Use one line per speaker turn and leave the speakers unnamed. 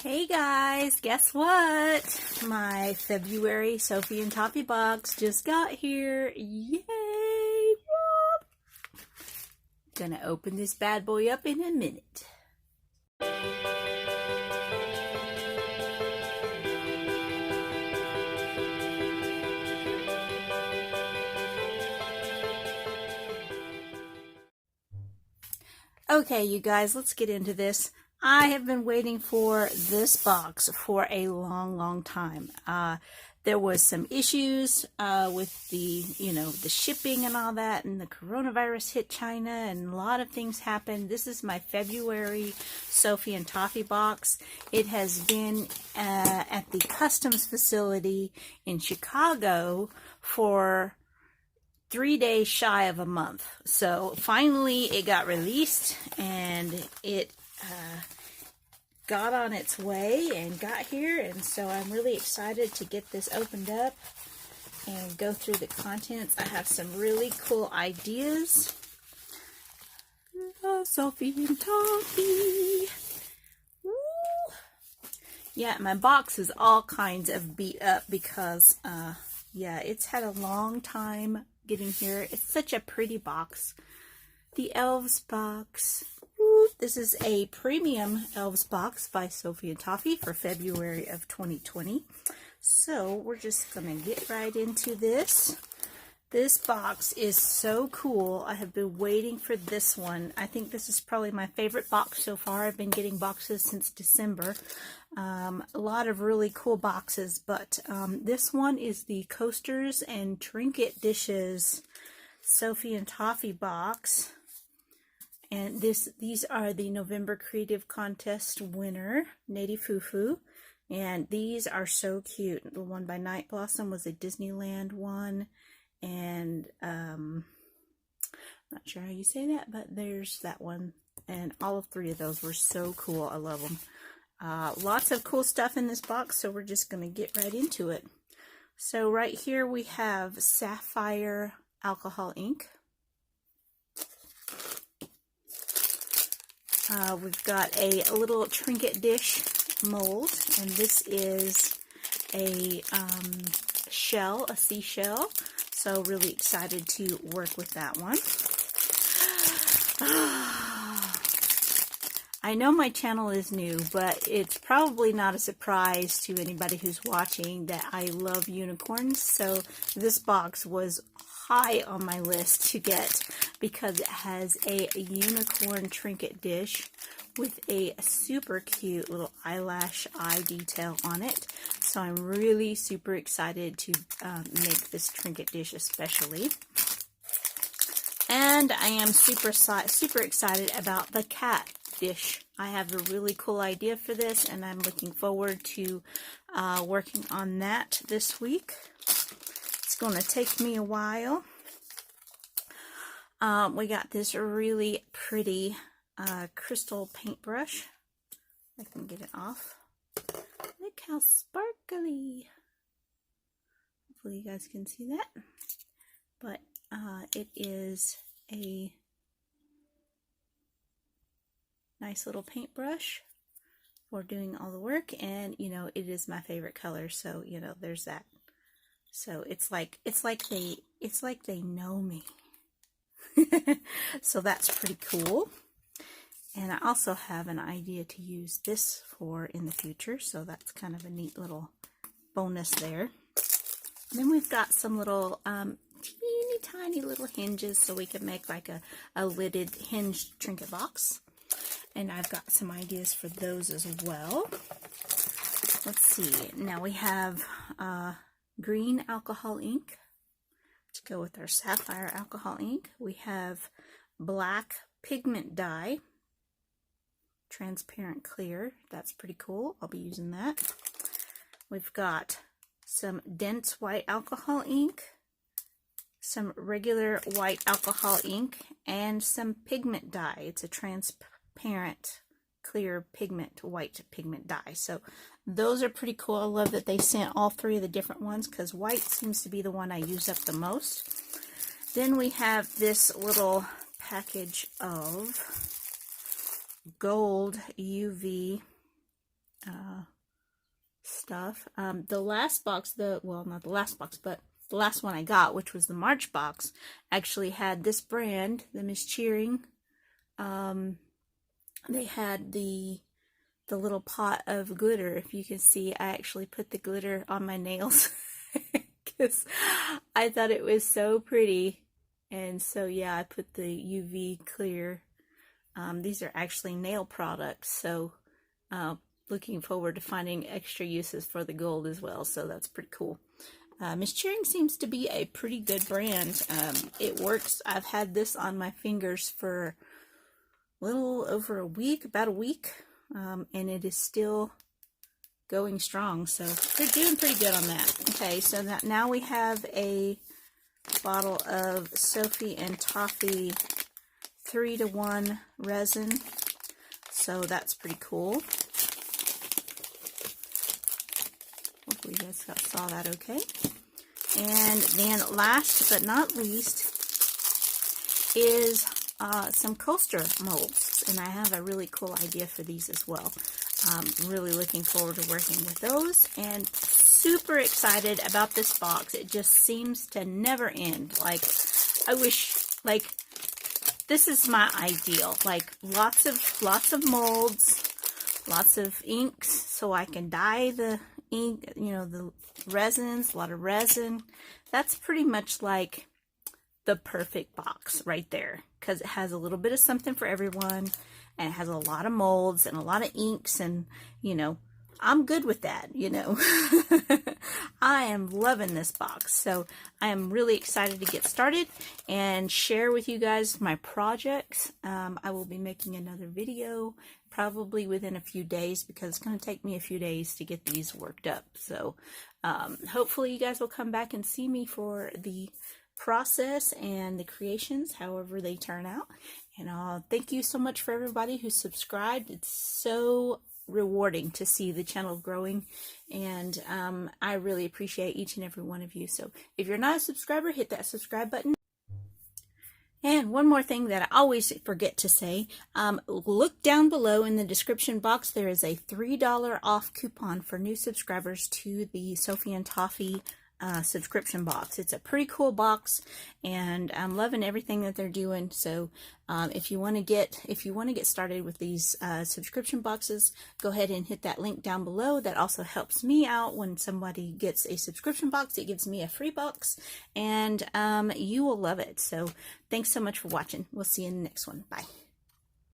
Hey guys, guess what? My February Sophie and Toffee box just got here. Yay! Whoop. Gonna open this bad boy up in a minute. Okay, you guys, let's get into this. I have been waiting for this box for a long time. There was some issues with the shipping and all that, and the coronavirus hit China, and a lot of things happened. This is my February Sophie and Toffee box. It has been at the customs facility in Chicago for 3 days shy of a month. So finally it got released, and it got on its way and got here, and so I'm really excited to get this opened up and go through the contents. I have some really cool ideas. Oh, Sophie and Toffee. Woo. Yeah, my box is all kinds of beat up because yeah, it's had a long time getting here. It's such a pretty box. The Elves box. Woo. This is a premium Elves box by Sophie and Toffee for February of 2020. So we're just gonna get right into this. This box is so cool. I have been waiting for this one. I think this is probably my favorite box so far. I've been getting boxes since December. A lot of really cool boxes, but this one is the Coasters and Trinket Dishes Sophie and Toffee box. And these are the November Creative Contest winner, Nady Fufu. And these are so cute. The one by Night Blossom was a Disneyland one. And not sure how you say that, but there's that one. And all of three of those were so cool. I love them. Lots of cool stuff in this box, so we're just going to get right into it. So right here we have Sapphire alcohol ink. We've got a little trinket dish mold, and this is a shell, a seashell. So really excited to work with that one. I know my channel is new, but it's probably not a surprise to anybody who's watching that I love unicorns. So this box was high on my list to get because it has a unicorn trinket dish with a super cute little eyelash eye detail on it. So I'm really super excited to make this trinket dish especially. And I am super excited about the cat dish. I have a really cool idea for this, and I'm looking forward to working on that this week. It's going to take me a while. We got this really pretty crystal paintbrush. I can get it off. Look how sparkly. Hopefully you guys can see that. But it is a nice little paintbrush for doing all the work, and you know, it is my favorite color, so you know, there's that. So it's like they know me. So that's pretty cool. And I also have an idea to use this for in the future, so that's kind of a neat little bonus there. And then we've got some little teeny tiny little hinges, so we can make like a lidded hinged trinket box. And I've got some ideas for those as well. Let's see. Now we have green alcohol ink to go with our sapphire alcohol ink. We have black pigment dye, transparent clear. That's pretty cool. I'll be using that. We've got some dense white alcohol ink, some regular white alcohol ink, and some pigment dye. It's a transparent clear pigment, white pigment dye. So those are pretty cool. I love that they sent all three of the different ones because white seems to be the one I use up the most. Then we have this little package of gold UV stuff. The last box, well, not the last box, but the last one I got, which was the March box, actually had this brand, the Miss Cheering. They had the little pot of glitter. If you can see, I actually put the glitter on my nails because I thought it was so pretty. And so yeah, I put the UV clear. These are actually nail products, so looking forward to finding extra uses for the gold as well, so that's pretty cool. Miss Cheering seems to be a pretty good brand. It works. I've had this on my fingers for a little over a week, about a week, and it is still going strong, so they're doing pretty good on that. Okay, so now we have a bottle of Sophie and Toffee 3-to-1 resin, so that's pretty cool. Hopefully you guys saw that okay. And then last but not least is some coaster molds, and I have a really cool idea for these as well. I'm really looking forward to working with those, and super excited about this box. It just seems to never end. Like, I wish, like, this is my ideal. Like, lots of molds, lots of inks, so I can dye the ink, you know, the resins, a lot of resin. That's pretty much like the perfect box right there, because it has a little bit of something for everyone, and it has a lot of molds and a lot of inks, and, you know, I'm good with that, you know. I am loving this box, so I am really excited to get started and share with you guys my projects. I will be making another video probably within a few days, because it's going to take me a few days to get these worked up. So hopefully you guys will come back and see me for the process and the creations, however they turn out. And thank you so much for everybody who subscribed. It's so rewarding to see the channel growing, and I really appreciate each and every one of you. So if you're not a subscriber, hit that subscribe button. And one more thing that I always forget to say, look down below in the description box. There is a $3 off coupon for new subscribers to the Sophie and Toffee subscription box. It's a pretty cool box, and I'm loving everything that they're doing. So if you want to get started with these subscription boxes, go ahead and hit that link down below. That also helps me out. When somebody gets a subscription box, it gives me a free box, and you will love it. So thanks so much for watching. We'll see you in the next one. Bye.